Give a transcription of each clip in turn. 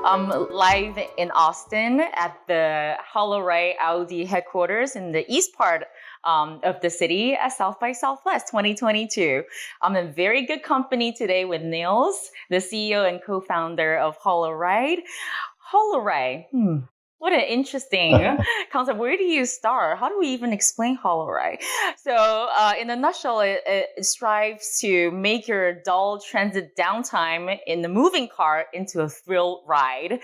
Live in Austin at the HoloRide Audi headquarters in the east part of the city at South by Southwest 2022. I'm in very good company today with Niels, the CEO and co-founder of HoloRide. HoloRide, what an interesting concept. Where do you start? How do we even explain HoloRide? So in a nutshell, it strives to make your dull transit downtime in the moving car into a thrill ride,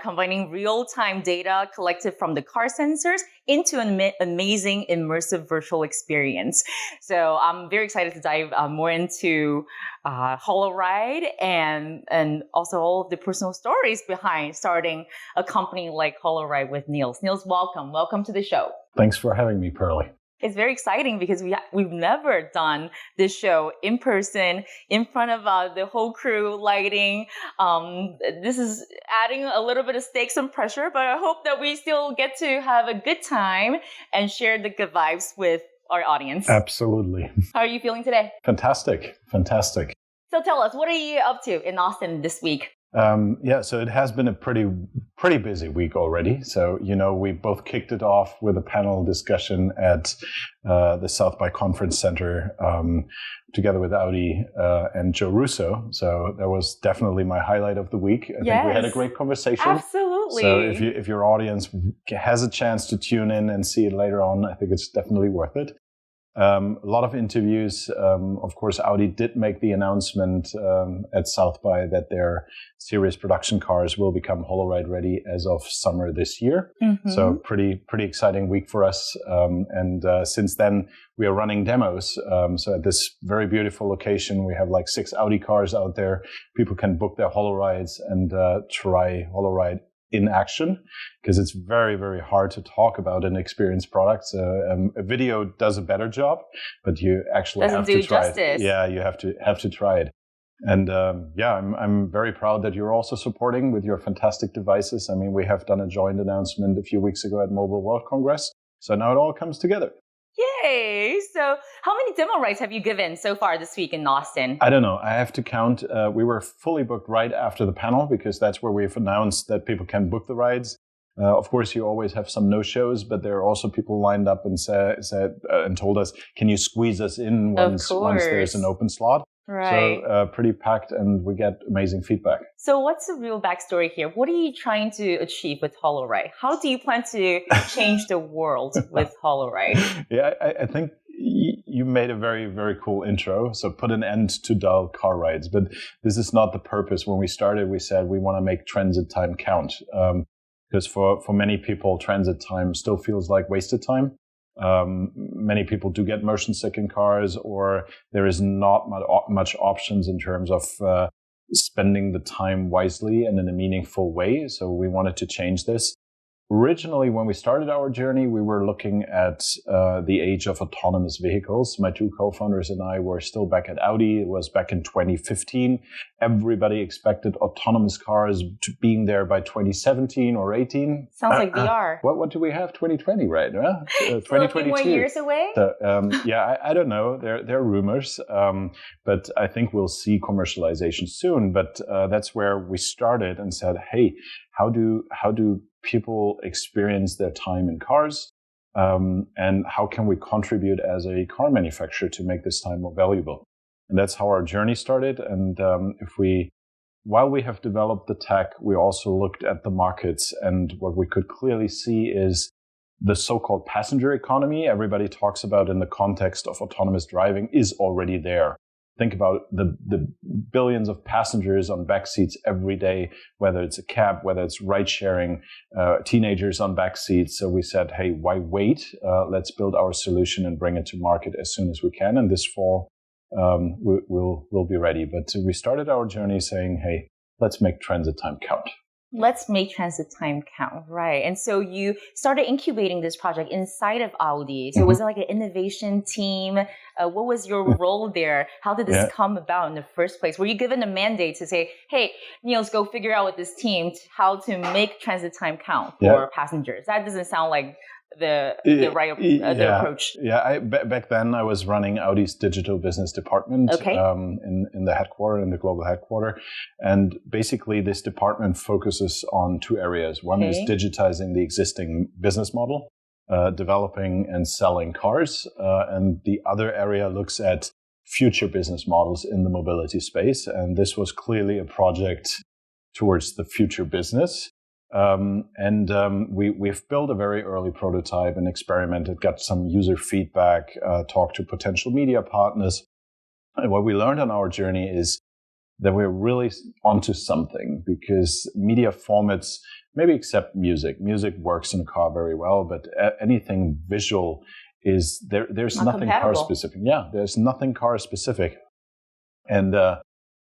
combining real-time data collected from the car sensors into an amazing immersive virtual experience. So I'm very excited to dive more into HoloRide and also all of the personal stories behind starting a company like HoloRide with Niels. Niels, welcome. Welcome to the show. Thanks for having me, Pearly. It's very exciting because we've never done this show in person, in front of the whole crew, lighting. This is adding a little bit of stakes and pressure, but I hope that we still get to have a good time and share the good vibes with our audience. Absolutely. How are you feeling today? Fantastic. So tell us, what are you up to in Austin this week? So it has been a pretty busy week already. So, we both kicked it off with a panel discussion at the South by Conference Center together with Audi and Joe Russo. So that was definitely my highlight of the week. I think we had a great conversation. Absolutely. So if your audience has a chance to tune in and see it later on, I think it's definitely worth it. A lot of interviews. Of course, Audi did make the announcement at South by that their series production cars will become HoloRide ready as of summer this year. Mm-hmm. So pretty exciting week for us. And since then, we are running demos. So at this very beautiful location, we have like 6 Audi cars out there. People can book their HoloRides and try HoloRide in action, because it's very, very hard to talk about an experienced product. A video does a better job, but you actually have to try it. Yeah, you have to try it. And I'm very proud that you're also supporting with your fantastic devices. I mean, we have done a joint announcement a few weeks ago at Mobile World Congress. So now it all comes together. Yay! So how many demo rides have you given so far this week in Austin? I don't know. I have to count. We were fully booked right after the panel because that's where we've announced that people can book the rides. Of course, you always have some no-shows, but there are also people lined up and said and told us, can you squeeze us in once there's an open slot? Right. So pretty packed, and we get amazing feedback. So what's the real backstory here? What are you trying to achieve with HoloRide? How do you plan to change the world with HoloRide? Yeah, I think you made a very, very cool intro. So put an end to dull car rides. But this is not the purpose. When we started, we said we want to make transit time count. Because for many people, transit time still feels like wasted time. Many people do get motion sick in cars, or there is not much options in terms of spending the time wisely and in a meaningful way. So we wanted to change this. Originally, when we started our journey, we were looking at the age of autonomous vehicles. My 2 co-founders and I were still back at Audi. It was back in 2015. Everybody expected autonomous cars to being there by 2017 or 18. Sounds like VR. What do we have? 2020, right? 2022. A few more years away? So, I don't know. There are rumors, but I think we'll see commercialization soon. But that's where we started and said, hey, how do people experience their time in cars, and how can we contribute as a car manufacturer to make this time more valuable? And that's how our journey started. And while we have developed the tech, we also looked at the markets, and what we could clearly see is the so-called passenger economy everybody talks about in the context of autonomous driving is already there. Think about the billions of passengers on back seats every day, whether it's a cab, whether it's ride sharing, teenagers on back seats. So we said, hey, why wait? Let's build our solution and bring it to market as soon as we can. And this fall, we'll be ready. But we started our journey saying, hey, let's make transit time count. Let's make transit time count, right? And so you started incubating this project inside of Audi. So was it like an innovation team? What was your role there? How did this come about in the first place? Were you given a mandate to say, hey, Niels, go figure out with this team how to make transit time count for passengers? That doesn't sound like the right the approach? Yeah. Back then I was running Audi's digital business department in the headquarter, in the global headquarter, and basically this department focuses on two areas. One is digitizing the existing business model, developing and selling cars, and the other area looks at future business models in the mobility space. And this was clearly a project towards the future business. We've built a very early prototype and experimented, got some user feedback, talked to potential media partners. And what we learned on our journey is that we're really onto something, because media formats, maybe except music. Music works in a car very well, but anything visual is there's nothing car specific. Yeah, there's nothing car specific. And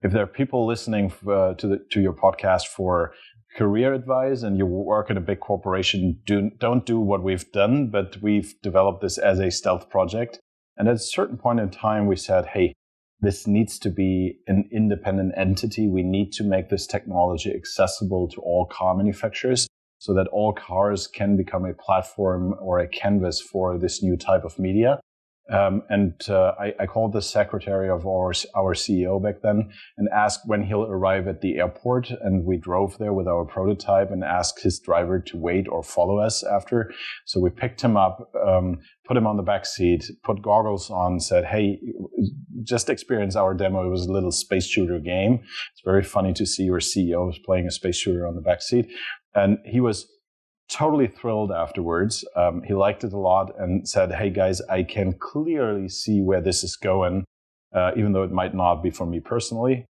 if there are people listening to your podcast for career advice and you work in a big corporation, don't do what we've done, but we've developed this as a stealth project. And at a certain point in time, we said, hey, this needs to be an independent entity. We need to make this technology accessible to all car manufacturers so that all cars can become a platform or a canvas for this new type of media. I called the secretary of our CEO back then and asked when he'll arrive at the airport. And we drove there with our prototype and asked his driver to wait or follow us after. So we picked him up, put him on the back seat, put goggles on, said, hey, just experience our demo. It was a little space shooter game. It's very funny to see your CEO is playing a space shooter on the back seat. And he was totally thrilled afterwards. He liked it a lot and said, hey guys, I can clearly see where this is going, even though it might not be for me personally.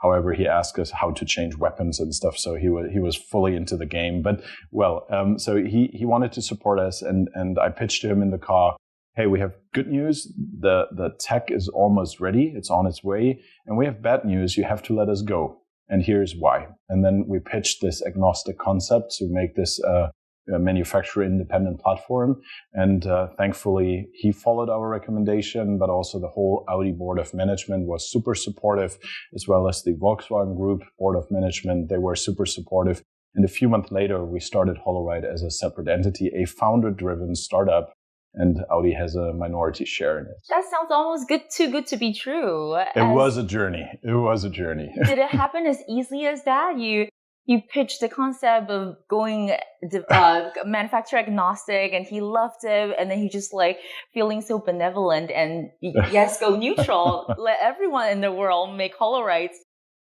However, he asked us how to change weapons and stuff. So he was fully into the game. But so he wanted to support us, and I pitched to him in the car, hey, we have good news. The tech is almost ready. It's on its way. And we have bad news. You have to let us go. And here's why. And then we pitched this agnostic concept to make this a manufacturer independent platform. And thankfully, he followed our recommendation, but also the whole Audi board of management was super supportive, as well as the Volkswagen Group board of management. They were super supportive. And a few months later, we started HoloRide as a separate entity, a founder-driven startup. And Audi has a minority share in it. That sounds almost too good to be true. It was a journey. Did it happen as easily as that? You pitched the concept of going manufacturer agnostic, and he loved it, and then he just feeling so benevolent and yes, go neutral. Let everyone in the world make HoloRides.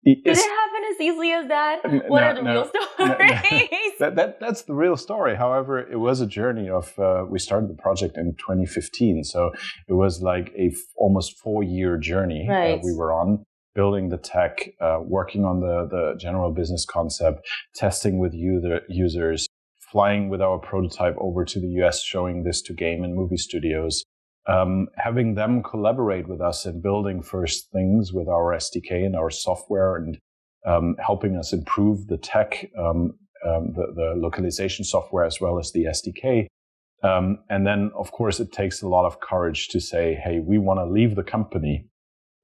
Did it happen as easily as that? What are the real stories? That's the real story. However, it was a journey of, we started the project in 2015. So it was like almost 4-year journey we were on, building the tech, working on the general business concept, testing with users, flying with our prototype over to the US, showing this to game and movie studios. Having them collaborate with us in building first things with our SDK and our software, and helping us improve the tech, the localization software, as well as the SDK. And then, of course, it takes a lot of courage to say, hey, we want to leave the company.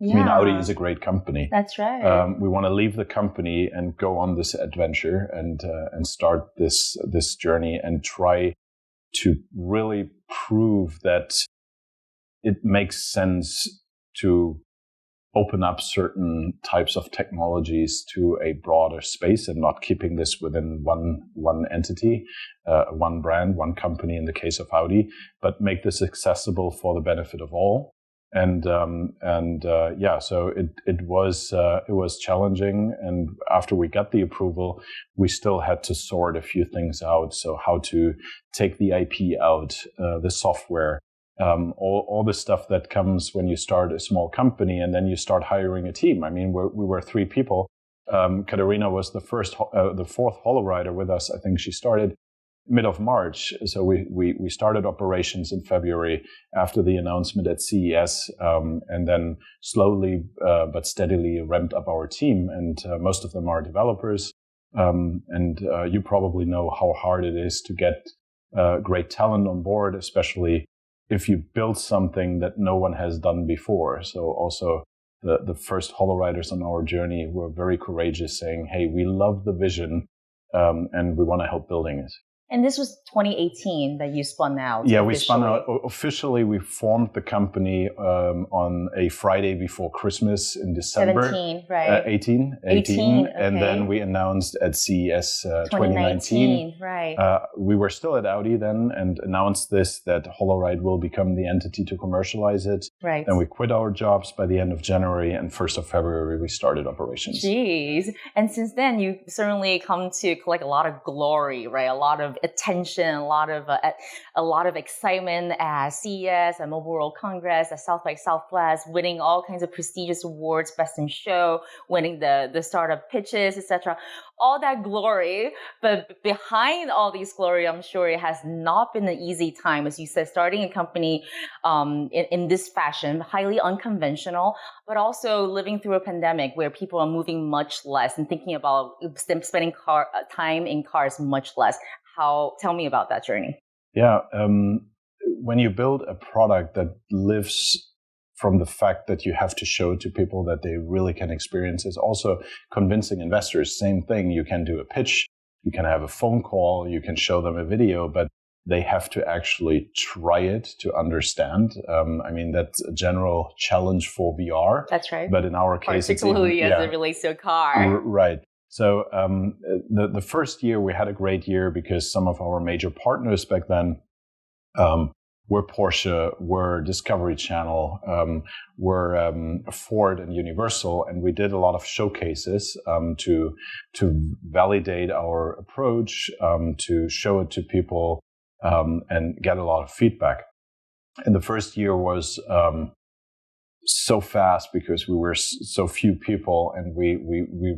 Yeah. I mean, Audi is a great company. That's right. We want to leave the company and go on this adventure and start this journey and try to really prove that it makes sense to open up certain types of technologies to a broader space and not keeping this within one entity, one brand, one company in the case of Audi, but make this accessible for the benefit of all. So it was challenging. And after we got the approval, we still had to sort a few things out. So how to take the IP out, the software, all the stuff that comes when you start a small company and then you start hiring a team. I mean, we were 3 people. Katarina was the fourth HoloRider with us. I think she started mid of March. So we started operations in February after the announcement at CES, and then slowly but steadily ramped up our team. And most of them are developers. You probably know how hard it is to get great talent on board, especially if you build something that no one has done before. So also the first HoloRiders on our journey were very courageous, saying, hey, we love the vision and we want to help building it. And this was 2018 that you spun out. Yeah, we spun out. Officially, we formed the company on a Friday before Christmas in December. 17, right? 18. Okay. And then we announced at CES 2019. Right. We were still at Audi then and announced that holoride will become the entity to commercialize it. Right. Then we quit our jobs by the end of January, and 1st of February we started operations. Jeez. And since then, you've certainly come to collect a lot of glory, right? A lot of attention, a lot of excitement at CES, at Mobile World Congress, at South by Southwest, winning all kinds of prestigious awards, Best in Show, winning the startup pitches, etc. All that glory, but behind all these glory, I'm sure it has not been an easy time, as you said, starting a company in this fashion, highly unconventional, but also living through a pandemic where people are moving much less and thinking about spending time in cars much less. Tell me about that journey. Yeah, when you build a product that lives from the fact that you have to show to people that they really can experience, is also convincing investors. Same thing, you can do a pitch, you can have a phone call, you can show them a video, but they have to actually try it to understand. That's a general challenge for VR. That's right. But in our case, particularly as it relates to a car. Right. So the first year we had a great year because some of our major partners back then were Porsche, were Discovery Channel, were Ford and Universal, and we did a lot of showcases to validate our approach, to show it to people, and get a lot of feedback. And the first year was so fast because we were so few people, and we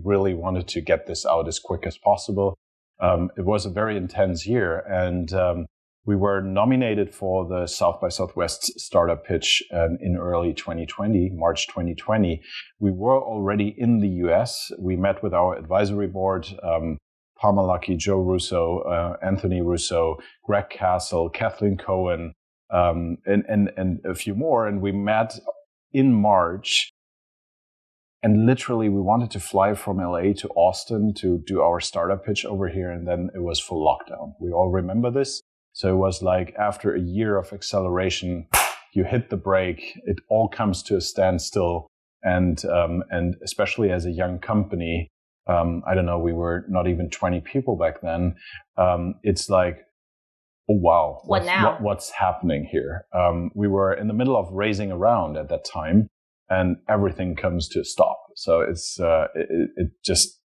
really wanted to get this out as quick as possible. It was a very intense year, and we were nominated for the South by Southwest startup pitch in early 2020, March 2020. We were already in the US. We met with our advisory board, Palmer Luckey, Joe Russo, Anthony Russo, Greg Castle, Kathleen Cohen, and a few more. And we met in March, and literally we wanted to fly from LA to Austin to do our startup pitch over here, and then it was full lockdown. We all remember this. So it was like after a year of acceleration, you hit the brake, it all comes to a standstill, and especially as a young company, we were not even 20 people back then. It's like, oh wow, what's happening here? We were in the middle of raising a round at that time, and everything comes to a stop. So it's it just,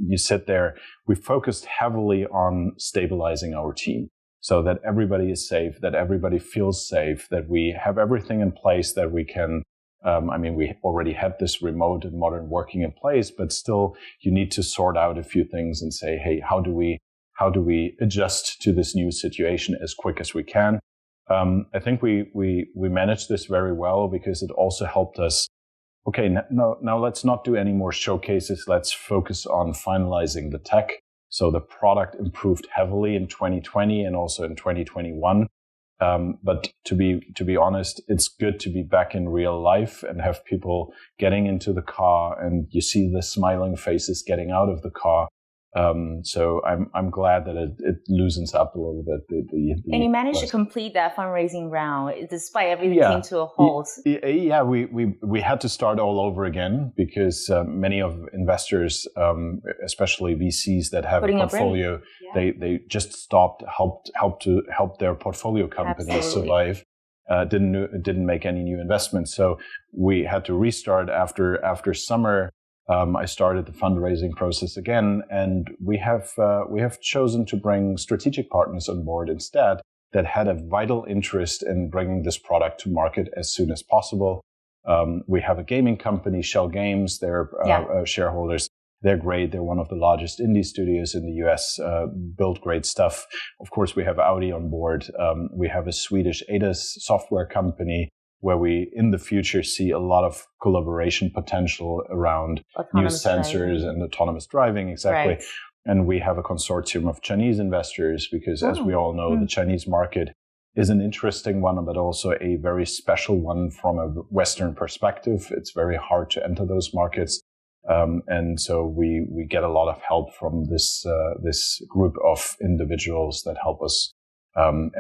you sit there. We focused heavily on stabilizing our team so that everybody is safe, that everybody feels safe, that we have everything in place that we can. We already had this remote and modern working in place, but still you need to sort out a few things and say, hey, how do we adjust to this new situation as quick as we can? I think we managed this very well because it also helped us. Okay, now let's not do any more showcases. Let's focus on finalizing the tech. So the product improved heavily in 2020 and also in 2021. But to be honest, it's good to be back in real life and have people getting into the car, and you see the smiling faces getting out of the car. So I'm glad that it loosens up a little bit. And you managed to complete that fundraising round despite everything came to a halt. Yeah, we had to start all over again because many of investors, especially VCs that have a portfolio, they just stopped, help their portfolio companies survive. Didn't make any new investments, so we had to restart after summer. I started the fundraising process again, and we have chosen to bring strategic partners on board instead that had a vital interest in bringing this product to market as soon as possible. We have a gaming company, Shell Games. They're shareholders. They're great. They're one of the largest indie studios in the US, build great stuff. Of course, we have Audi on board. We have a Swedish ADAS software company where we, in the future, see a lot of collaboration potential around autonomous new sensors and autonomous driving, exactly. Right. And we have a consortium of Chinese investors because, as we all know, the Chinese market is an interesting one, but also a very special one from a Western perspective. It's very hard to enter those markets. And so we get a lot of help from this group of individuals that help us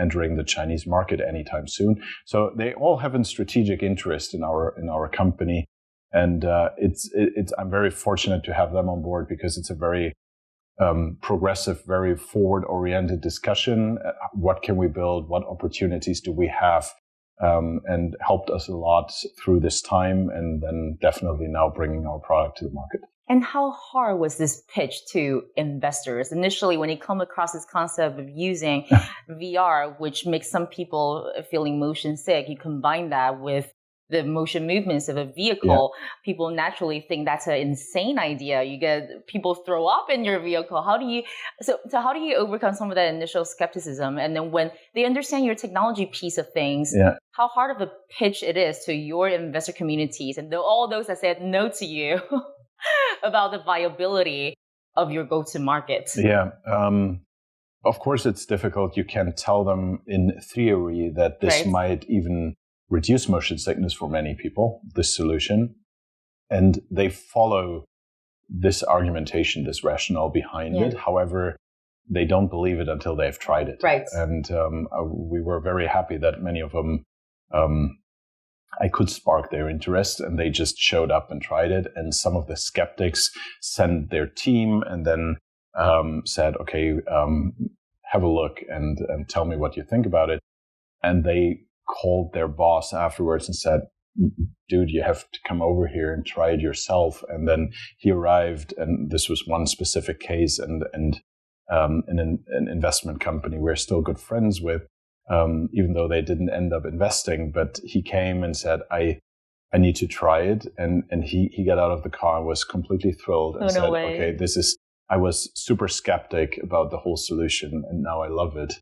entering the Chinese market anytime soon. So they all have a strategic interest in our company, and I'm very fortunate to have them on board because it's a very progressive, very forward-oriented discussion. What can we build? What opportunities do we have? And helped us a lot through this time, and then definitely now bringing our product to the market. And how hard was this pitch to investors? Initially, when you come across this concept of using VR, which makes some people feeling motion sick, you combine that with the motion movements of a vehicle, people naturally think that's an insane idea. You get people throw up in your vehicle. How do you overcome some of that initial skepticism? And then when they understand your technology piece of things, how hard of a pitch it is to your investor communities and all those that said no to you about the viability of your go-to-market? Yeah. Of course, it's difficult. You can tell them in theory that this might even reduce motion sickness for many people, this solution. And they follow this argumentation, this rationale behind it. However, they don't believe it until they've tried it. Right. And we were very happy that many of them, I could spark their interest, and they just showed up and tried it. And some of the skeptics sent their team and then said, okay, have a look and tell me what you think about it. And they called their boss afterwards and said, dude, you have to come over here and try it yourself. And then he arrived, and this was one specific case, and an investment company we're still good friends with, even though they didn't end up investing. But he came and said, I need to try it. And he got out of the car and was completely thrilled and said, okay, I was super skeptic about the whole solution, and now I love it.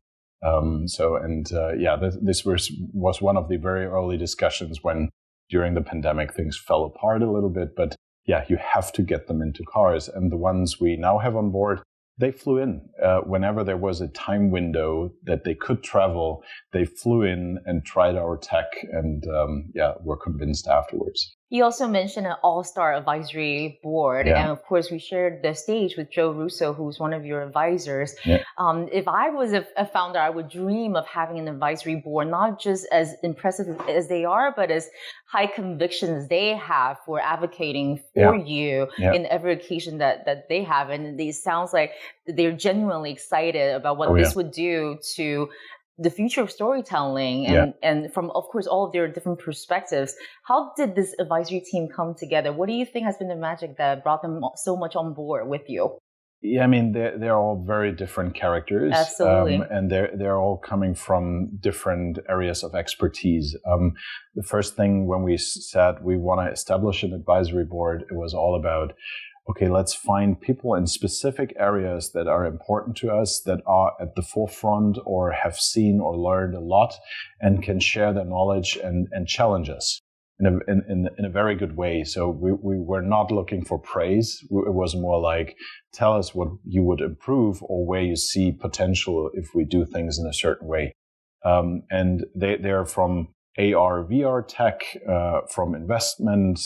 This was one of the very early discussions when during the pandemic things fell apart a little bit. But yeah, you have to get them into cars. And the ones we now have on board, they flew in whenever there was a time window that they could travel. They flew in and tried our tech, and were convinced afterwards. You also mentioned an all-star advisory board. Yeah. And of course, we shared the stage with Joe Russo, who's one of your advisors. Yeah. If I was a founder, I would dream of having an advisory board, not just as impressive as they are, but as high conviction as they have for advocating for you in every occasion that they have. And it sounds like they're genuinely excited about what this would do to the future of storytelling and from, of course, all of their different perspectives. How did this advisory team come together? What do you think has been the magic that brought them so much on board with you? Yeah, I mean, they're all very different characters. Absolutely. And they're all coming from different areas of expertise. The first thing when we said we want to establish an advisory board, it was all about, okay, let's find people in specific areas that are important to us, that are at the forefront or have seen or learned a lot and can share their knowledge and challenge us in a very good way. So we were not looking for praise. It was more like, tell us what you would improve or where you see potential if we do things in a certain way. And they're from AR, VR tech, from investment,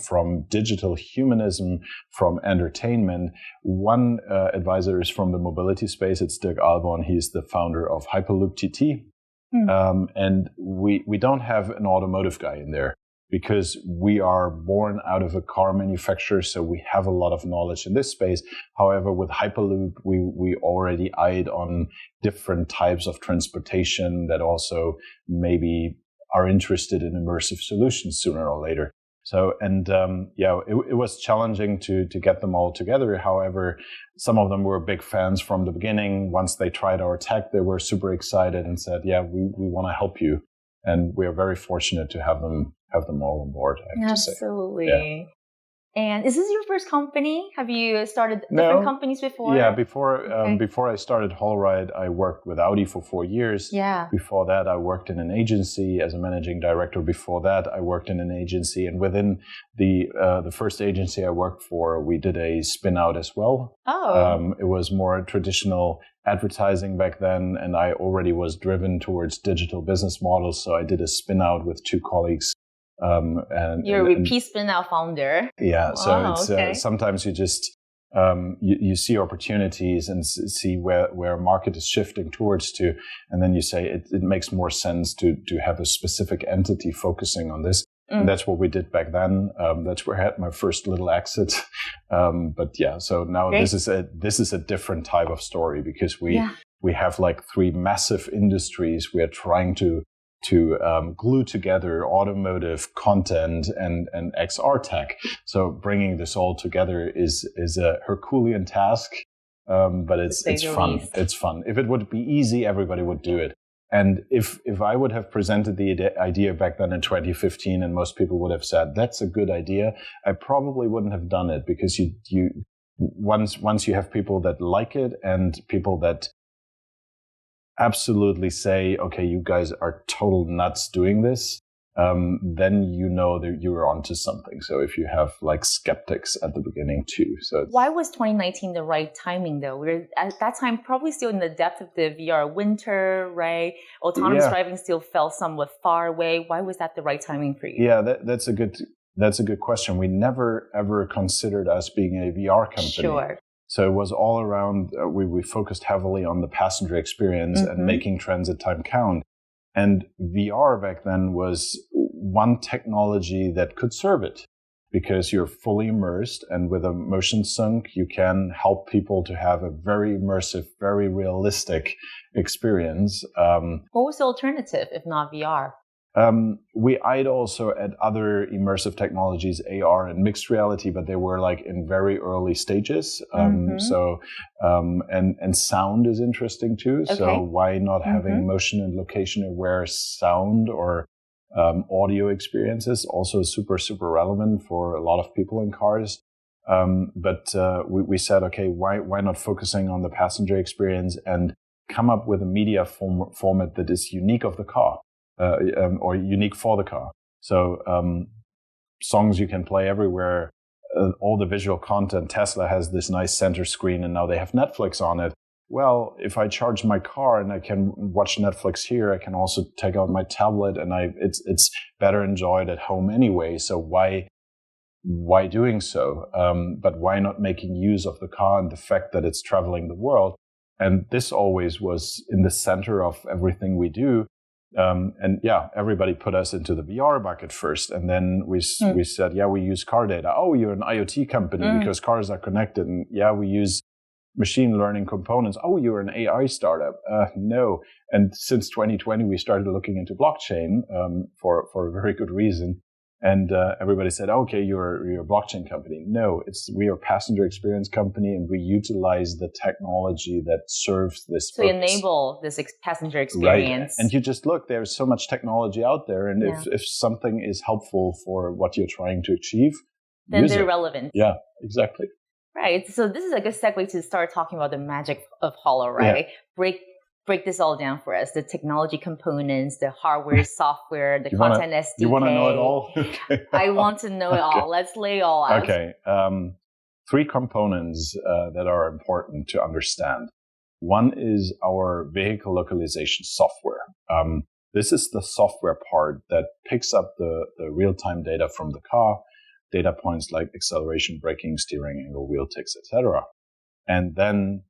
from digital humanism, from entertainment. One advisor is from the mobility space. It's Dirk Albon. He's the founder of Hyperloop TT. And we don't have an automotive guy in there because we are born out of a car manufacturer, so we have a lot of knowledge in this space. However, with Hyperloop, we already eyed on different types of transportation that also maybe are interested in immersive solutions sooner or later. So, and it was challenging to get them all together. However, some of them were big fans from the beginning. Once they tried our tech, they were super excited and said, yeah, we want to help you. And we are very fortunate to have them all on board, I have to say. Absolutely. Yeah. And is this your first company? Have you started different companies before? Yeah, before I started HoloRide, I worked with Audi for 4 years. Yeah. Before that, I worked in an agency as a managing director. Before that, I worked in an agency. And within the first agency I worked for, we did a spin out as well. Oh. It was more traditional advertising back then, and I already was driven towards digital business models. So I did a spin out with 2 colleagues You're a repeat spin-out founder. Yeah, so it's okay. sometimes you just you see opportunities and see where a market is shifting towards to, and then you say it makes more sense to have a specific entity focusing on this. And that's what we did back then. That's where I had my first little exit. But yeah, so now Great. this is a different type of story because we have like 3 massive industries we are trying to glue together: automotive, content, and XR tech. So bringing this all together is a Herculean task, but it's fun. Least. It's fun. If it would be easy, everybody would do it. And if I would have presented the idea back then in 2015, and most people would have said that's a good idea, I probably wouldn't have done it, because you once you have people that like it and people that absolutely say, okay, you guys are total nuts doing this, then you know that you're onto something. So if you have like skeptics at the beginning too. So why was 2019 the right timing though? We're at that time probably still in the depth of the VR winter, right? Autonomous driving still felt somewhat far away. Why was that the right timing for you? Yeah, that's a good question. We never ever considered us being a VR company. Sure. So it was all around, we focused heavily on the passenger experience and making transit time count. And VR back then was one technology that could serve it, because you're fully immersed, and with a motion sync, you can help people to have a very immersive, very realistic experience. What was the alternative if not VR? We eyed also at other immersive technologies, AR and mixed reality, but they were like in very early stages. So, and sound is interesting too. Okay. So why not having motion and location aware sound or audio experiences? Also super, super relevant for a lot of people in cars. But we said, okay, why not focusing on the passenger experience and come up with a media format that is unique of the car? Or unique for the car. So songs you can play everywhere, all the visual content. Tesla has this nice center screen, and now they have Netflix on it. Well, if I charge my car and I can watch Netflix here, I can also take out my tablet, and it's better enjoyed at home anyway. So why doing so? But why not making use of the car and the fact that it's traveling the world? And this always was in the center of everything we do. And yeah, everybody put us into the VR bucket first. And then we said, yeah, we use car data. Oh, you're an IoT company because cars are connected. And yeah, we use machine learning components. Oh, you're an AI startup. No. And since 2020, we started looking into blockchain for a very good reason. And everybody said, okay, you're a blockchain company. No, we are a passenger experience company, and we utilize the technology that serves this purpose. Enable this passenger experience. Right. And you just look, there's so much technology out there. And if something is helpful for what you're trying to achieve, then they're relevant. Yeah, exactly. Right. So this is a good segue to start talking about the magic of Hollow, right? Yeah. Break this all down for us. The technology components, the hardware, software, the content SDK. You want to know it all? Okay. I want to know it all. Let's lay it all out. Okay. 3 components that are important to understand. One is our vehicle localization software. This is the software part that picks up the real-time data from the car, data points like acceleration, braking, steering angle, wheel ticks, etc. And then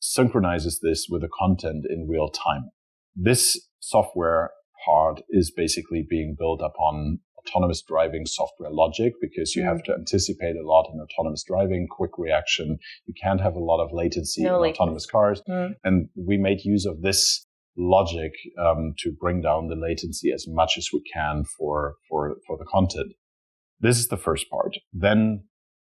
synchronizes this with the content in real time. This software part is basically being built upon autonomous driving software logic, because you have to anticipate a lot in autonomous driving, quick reaction. You can't have a lot of latency in autonomous cars. And we made use of this logic to bring down the latency as much as we can for the content. This is the first part. Then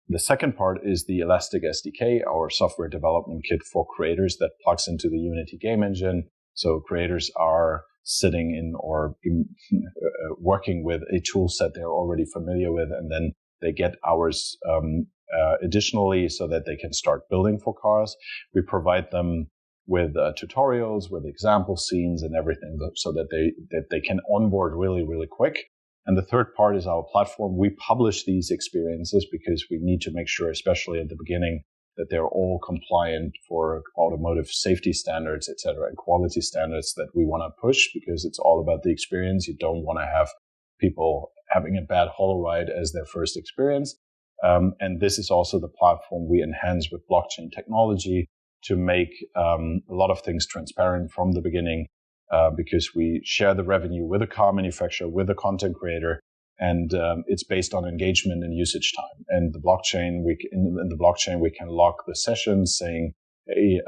the second part is the Elastic SDK, our software development kit for creators that plugs into the Unity game engine. So creators are sitting in or working with a tool set they're already familiar with, and then they get hours additionally so that they can start building for cars. We provide them with tutorials, with example scenes and everything, so that they can onboard really, really quick. And the third part is our platform. We publish these experiences because we need to make sure, especially at the beginning, that they're all compliant for automotive safety standards, et cetera, and quality standards that we want to push, because it's all about the experience. You don't want to have people having a bad HoloRide as their first experience. And this is also the platform we enhance with blockchain technology to make a lot of things transparent from the beginning, because we share the revenue with the car manufacturer, with the content creator, and it's based on engagement and usage time. And the blockchain, in the blockchain, we can log the sessions saying, hey,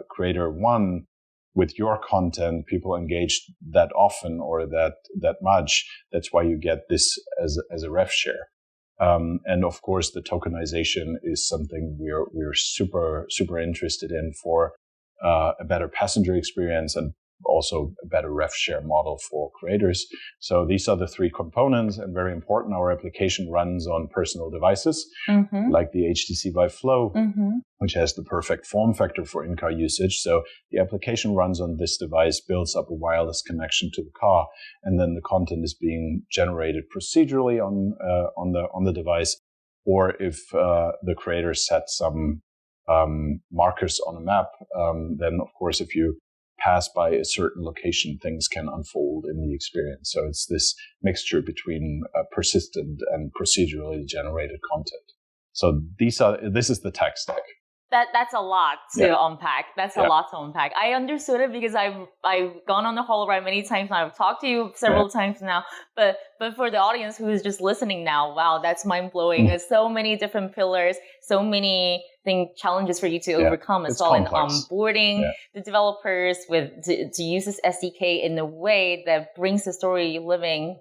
creator one, with your content, people engaged that often or that much. That's why you get this as a rev share. And of course, the tokenization is something we're super, super interested in for a better passenger experience and also a better rev share model for creators. So these are the three components, and very important. Our application runs on personal devices, like the HTC Vive Flow, which has the perfect form factor for in-car usage. So the application runs on this device, builds up a wireless connection to the car, and then the content is being generated procedurally on the device. Or if the creator sets some markers on a map, then of course, if you pass by a certain location, things can unfold in the experience. So it's this mixture between persistent and procedurally generated content. So this is the tech stack. That's a lot to unpack. That's a lot to unpack. I understood it because I've gone on the HoloRide many times now. I've talked to you several times now. But for the audience who is just listening now, wow, that's mind blowing. There's so many different pillars, so many challenges for you to overcome as well, in onboarding the developers to use this SDK in a way that brings the story living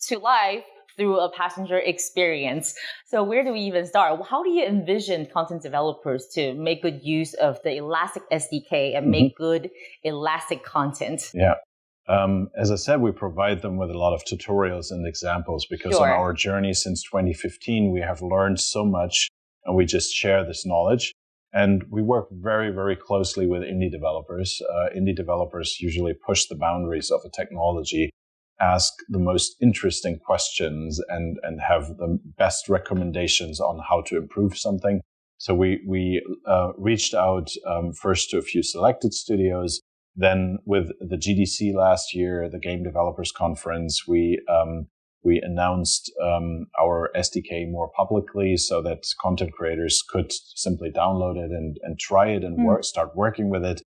to life through a passenger experience. So where do we even start? How do you envision content developers to make good use of the Elastic SDK and make good Elastic content? Yeah. As I said, we provide them with a lot of tutorials and examples because on our journey since 2015, we have learned so much, and we just share this knowledge. And we work very, very closely with indie developers. Indie developers usually push the boundaries of a technology, ask the most interesting questions, and have the best recommendations on how to improve something. So we reached out first to a few selected studios. Then with the GDC last year, the Game Developers Conference, we announced our SDK more publicly so that content creators could simply download it and try it and start working with it.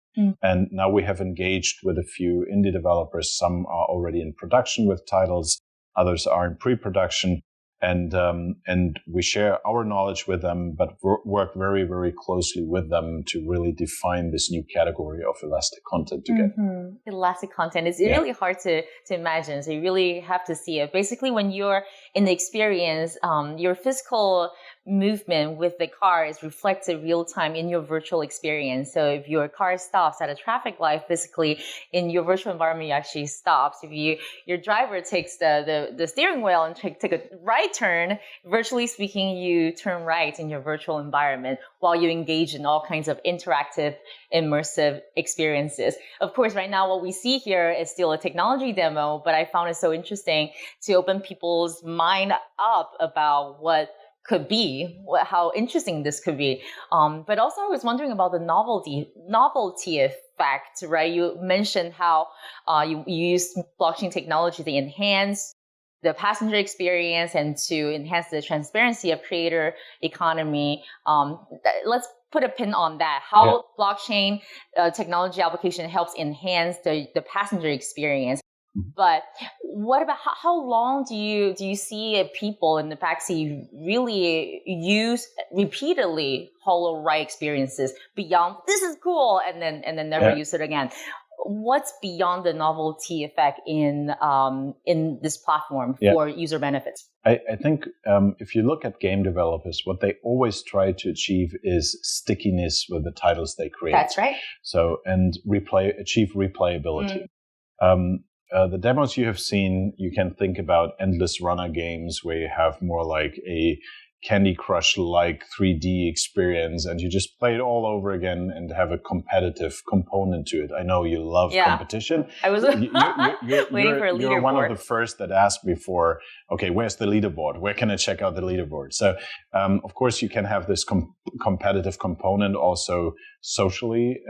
And now we have engaged with a few indie developers. Some are already in production with titles. Others are in pre-production. And we share our knowledge with them, but work very, very closely with them to really define this new category of elastic content together. Elastic content is really hard to imagine. So you really have to see it. Basically, when you're in the experience, your physical movement with the car is reflected real time in your virtual experience. So if your car stops at a traffic light, physically in your virtual environment, you actually stops. If your driver takes the steering wheel and take a right turn, virtually speaking, you turn right in your virtual environment while you engage in all kinds of interactive, immersive experiences. Of course, right now, what we see here is still a technology demo, but I found it so interesting to open people's mind up about what could be, how interesting this could be. But also I was wondering about the novelty effect, right? You mentioned how you use blockchain technology to enhance the passenger experience and to enhance the transparency of creator economy. Let's put a pin on that. How blockchain technology application helps enhance the passenger experience. But what about how long do you see people in the backseat really use repeatedly HoloRide experiences beyond this is cool and then never use it again? What's beyond the novelty effect in this platform for user benefits? I think if you look at game developers, what they always try to achieve is stickiness with the titles they create. That's right. So and achieve replayability. The demos you have seen, you can think about endless runner games where you have more like a Candy Crush-like 3D experience and you just play it all over again and have a competitive component to it. I know you love competition. I was waiting for a leaderboard. You're one of the first that asked me for, okay, where's the leaderboard? Where can I check out the leaderboard? So, of course, you can have this competitive component also socially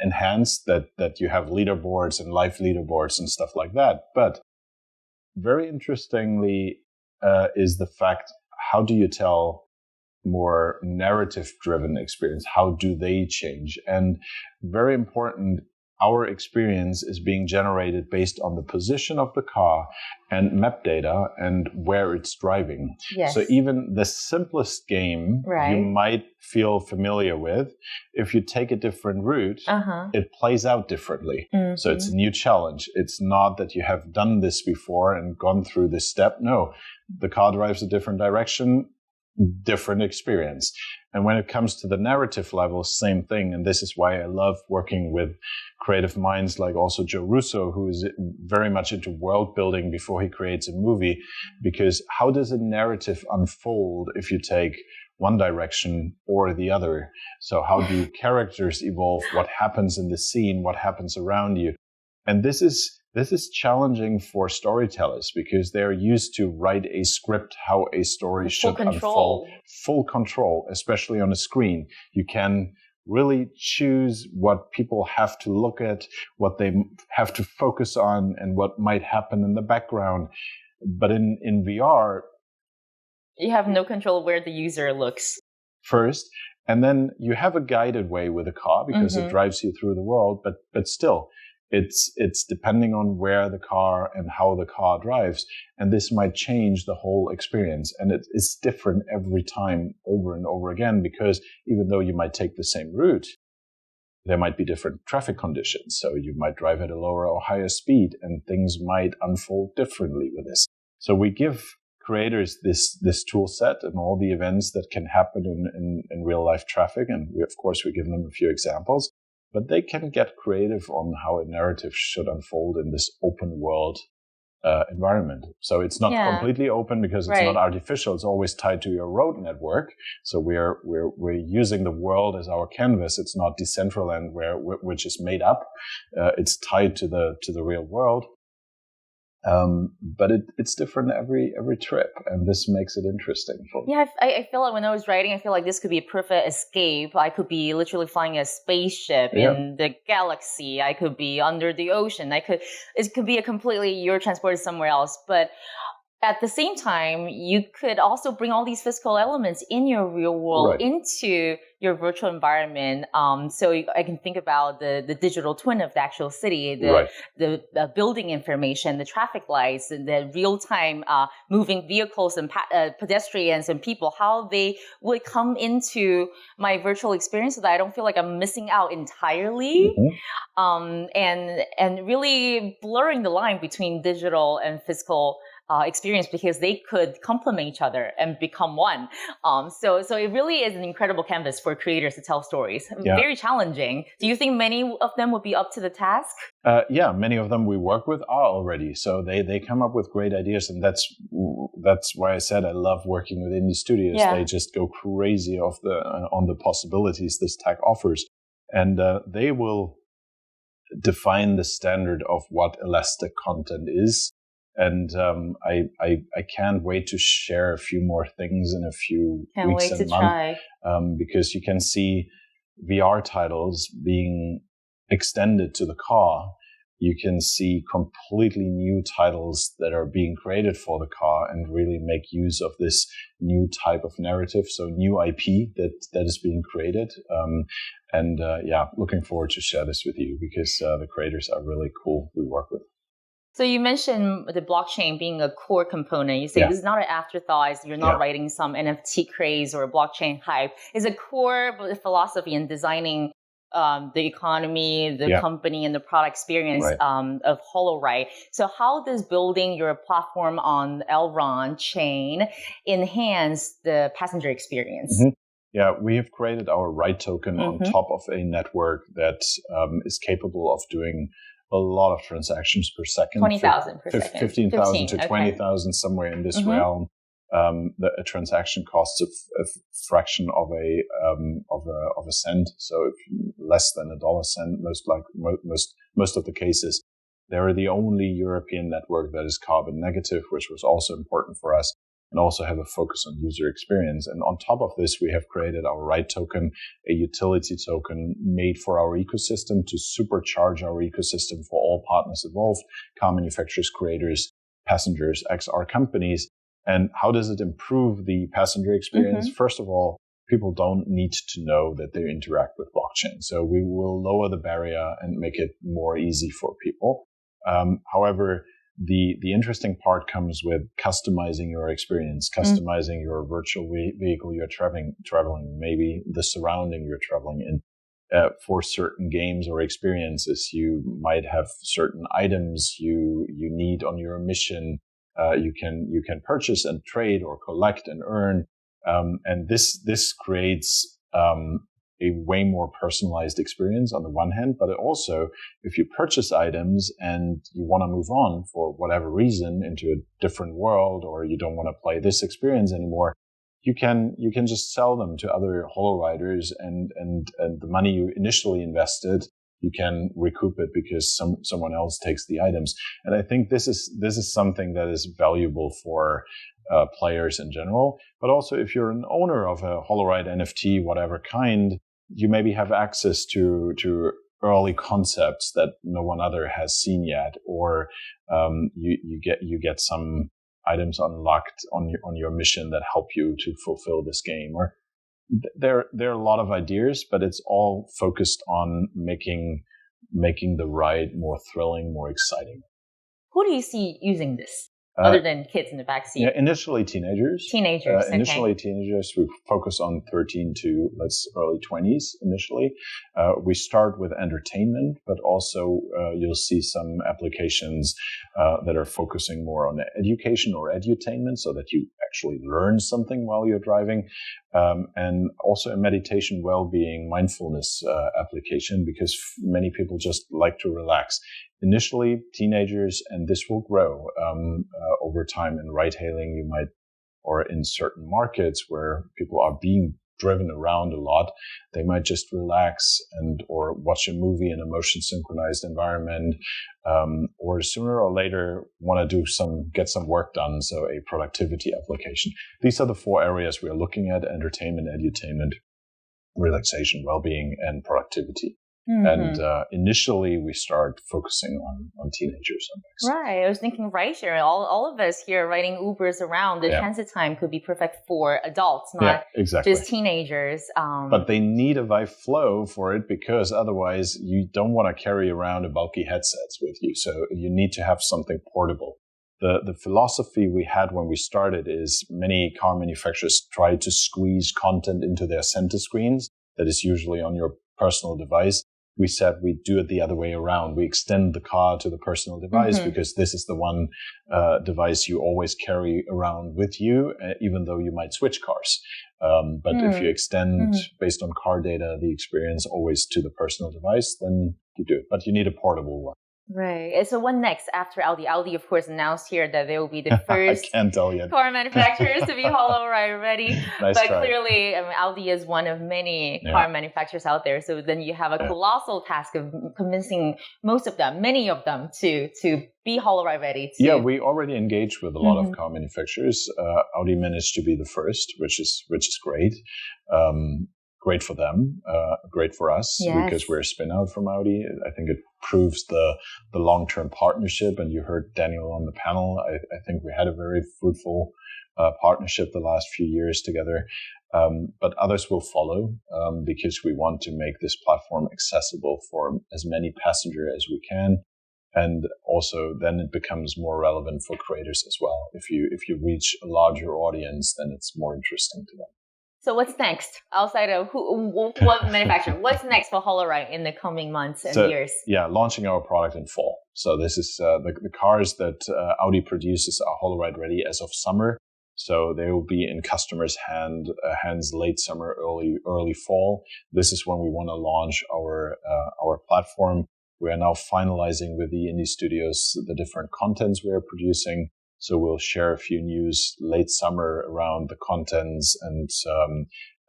enhanced, that you have leaderboards and live leaderboards and stuff like that. But very interestingly is the fact, how do you tell more narrative-driven experience? How do they change? And very important, our experience is being generated based on the position of the car and map data and where it's driving. Yes. So even the simplest game you might feel familiar with, if you take a different route, it plays out differently. So it's a new challenge. It's not that you have done this before and gone through this step. No, the car drives a different direction, different experience. And when it comes to the narrative level, same thing. And this is why I love working with creative minds like also Joe Russo, who is very much into world building before he creates a movie. Because how does a narrative unfold if you take one direction or the other? So how do characters evolve? What happens in the scene? What happens around you? And this is challenging for storytellers because they're used to write a script, how a story should unfold. Full control, especially on a screen. You can really choose what people have to look at, what they have to focus on, and what might happen in the background. But in VR, you have no control where the user looks. First, and then you have a guided way with a car because it drives you through the world, but still, it's depending on where the car and how the car drives. And this might change the whole experience. And it's different every time over and over again, because even though you might take the same route, there might be different traffic conditions. So you might drive at a lower or higher speed and things might unfold differently with this. So we give creators this tool set and all the events that can happen in real life traffic. And we give them a few examples. But they can get creative on how a narrative should unfold in this open world environment. So it's not completely open because it's not artificial. It's always tied to your road network. So we're using the world as our canvas. It's not Decentraland which is made up. It's tied to the real world. But it's different every trip, and this makes it interesting. I feel like when I was writing, I feel like this could be a perfect escape. I could be literally flying a spaceship in the galaxy. I could be under the ocean. It could be you're transported somewhere else. But at the same time, you could also bring all these physical elements in your real world into your virtual environment. So I can think about the digital twin of the actual city, the building information, the traffic lights, and the real-time moving vehicles and pedestrians and people, how they would come into my virtual experience so that I don't feel like I'm missing out entirely. And really blurring the line between digital and physical experience, because they could complement each other and become one. So it really is an incredible canvas for creators to tell stories. Very challenging. Do you think many of them would be up to the task? Many of them we work with are already. So they come up with great ideas, and that's why I said I love working with indie studios. They just go crazy on the possibilities this tech offers, and they will define the standard of what elastic content is. And I can't wait to share a few more things in a few weeks and months, because you can see VR titles being extended to the car. You can see completely new titles that are being created for the car and really make use of this new type of narrative. So new IP that is being created. Looking forward to share this with you, because the creators are really cool we work with. So you mentioned the blockchain being a core component. You say this is not an afterthought. You're not writing some NFT craze or blockchain hype. It's a core philosophy in designing the economy, the company, and the product experience of HoloRide. So how does building your platform on Elrond chain enhance the passenger experience? Yeah, we have created our ride token on top of a network that is capable of doing a lot of transactions per second. 20,000 per second. 15,000 to 20,000, somewhere in this realm. A transaction costs a fraction of a cent, so less than $1 cent. Most of the cases, they're the only European network that is carbon negative, which was also important for us, and also have a focus on user experience. And on top of this, we have created our ride token, a utility token made for our ecosystem to supercharge our ecosystem for all partners involved, car manufacturers, creators, passengers, XR companies. And how does it improve the passenger experience? First of all, people don't need to know that they interact with blockchain. So we will lower the barrier and make it more easy for people. However, the interesting part comes with customizing your experience, customizing your virtual vehicle you're traveling, maybe the surrounding you're traveling in. For certain games or experiences, you might have certain items you need on your mission. You can purchase and trade or collect and earn, and this creates a way more personalized experience on the one hand, but also if you purchase items and you want to move on for whatever reason into a different world, or you don't want to play this experience anymore, you can just sell them to other HoloRiders, and the money you initially invested, you can recoup it because someone else takes the items. And I think this is something that is valuable for players in general, but also if you're an owner of a HoloRide NFT, whatever kind, you maybe have access to early concepts that no one other has seen yet, or you get some items unlocked on your mission that help you to fulfill this game. Or there are a lot of ideas, but it's all focused on making the ride more thrilling, more exciting. Who do you see using this? Other than kids in the backseat? Yeah, initially teenagers. Initially teenagers. We focus on 13 to early 20s initially. We start with entertainment, but also you'll see some applications that are focusing more on education or edutainment, so that you actually learn something while you're driving. And also a meditation, well-being, mindfulness application, because many people just like to relax. Initially, teenagers, and this will grow over time. In ride-hailing, you might, or in certain markets where people are being driven around a lot, they might just relax or watch a movie in a motion-synchronized environment, or sooner or later want to get some work done, so a productivity application. These are the 4 areas we are looking at: entertainment, edutainment, relaxation, well-being, and productivity. And initially, we start focusing on teenagers. Right. I was thinking rideshare. All of us here riding Ubers around, the transit time could be perfect for adults, not just teenagers. But they need a Vive Flow for it, because otherwise you don't want to carry around a bulky headsets with you. So you need to have something portable. The philosophy we had when we started is many car manufacturers try to squeeze content into their center screens that is usually on your personal device. We said we do it the other way around. We extend the car to the personal device, because this is the one device you always carry around with you, even though you might switch cars. But if you extend, based on car data, the experience always to the personal device, then you do it. But you need a portable one. Right. So what next after Audi? Audi, of course, announced here that they will be the first I can't tell yet. car manufacturers to be HoloRide ready. Nice but try. Clearly, Audi is one of many car manufacturers out there. So then you have a colossal task of convincing many of them to be HoloRide ready. Yeah, we already engaged with a lot of car manufacturers. Audi managed to be the first, which is great. Great for them, great for us, because we're a spin-out from Audi. I think it proves the long-term partnership. And you heard Daniel on the panel. I think we had a very fruitful partnership the last few years together. But others will follow, because we want to make this platform accessible for as many passengers as we can. And also then it becomes more relevant for creators as well. If you reach a larger audience, then it's more interesting to them. So what's next outside of what manufacturer? What's next for HoloRide in the coming months and years? Yeah, launching our product in fall. So this is the cars that Audi produces are HoloRide ready as of summer. So they will be in customers' hands late summer, early fall. This is when we want to launch our platform. We are now finalizing with the indie studios the different contents we are producing. So we'll share a few news late summer around the contents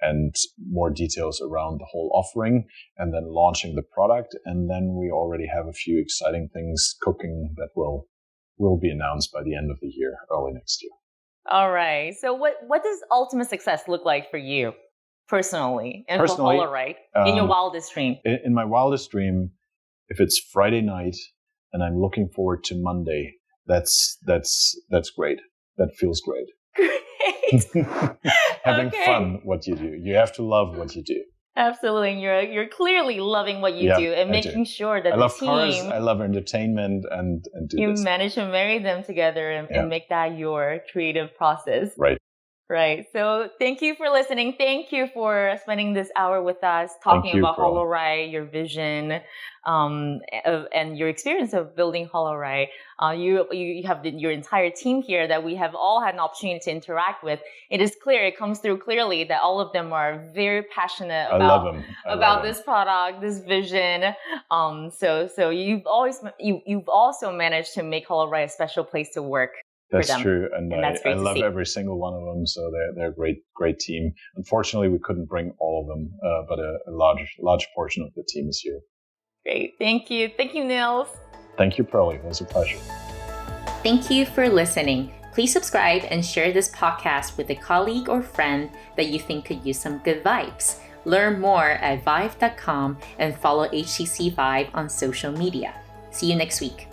and more details around the whole offering, and then launching the product. And then we already have a few exciting things cooking that will be announced by the end of the year, early next year. All right. So what does ultimate success look like for you personally and for HoloRide in your wildest dream? In my wildest dream, if it's Friday night and I'm looking forward to Monday, that's great. That feels great. Great. Having fun what you do. You have to love what you do. Absolutely. And you're clearly loving what you do and making sure that I the love team, cars, I love entertainment and do this. manage to marry them together and make that your creative process. Right. So thank you for listening. Thank you for spending this hour with us talking about HoloRide, your vision, and your experience of building HoloRide. You have your entire team here that we have all had an opportunity to interact with. It is clear, it comes through clearly that all of them are very passionate about this product, this vision. So you've also managed to make HoloRide a special place to work. That's true, and I love every single one of them. So they're a great team. Unfortunately, we couldn't bring all of them, but a large portion of the team is here. Great, thank you, Niels. Thank you, Pearlie. It was a pleasure. Thank you for listening. Please subscribe and share this podcast with a colleague or friend that you think could use some good vibes. Learn more at Vive.com and follow HTC Vive on social media. See you next week.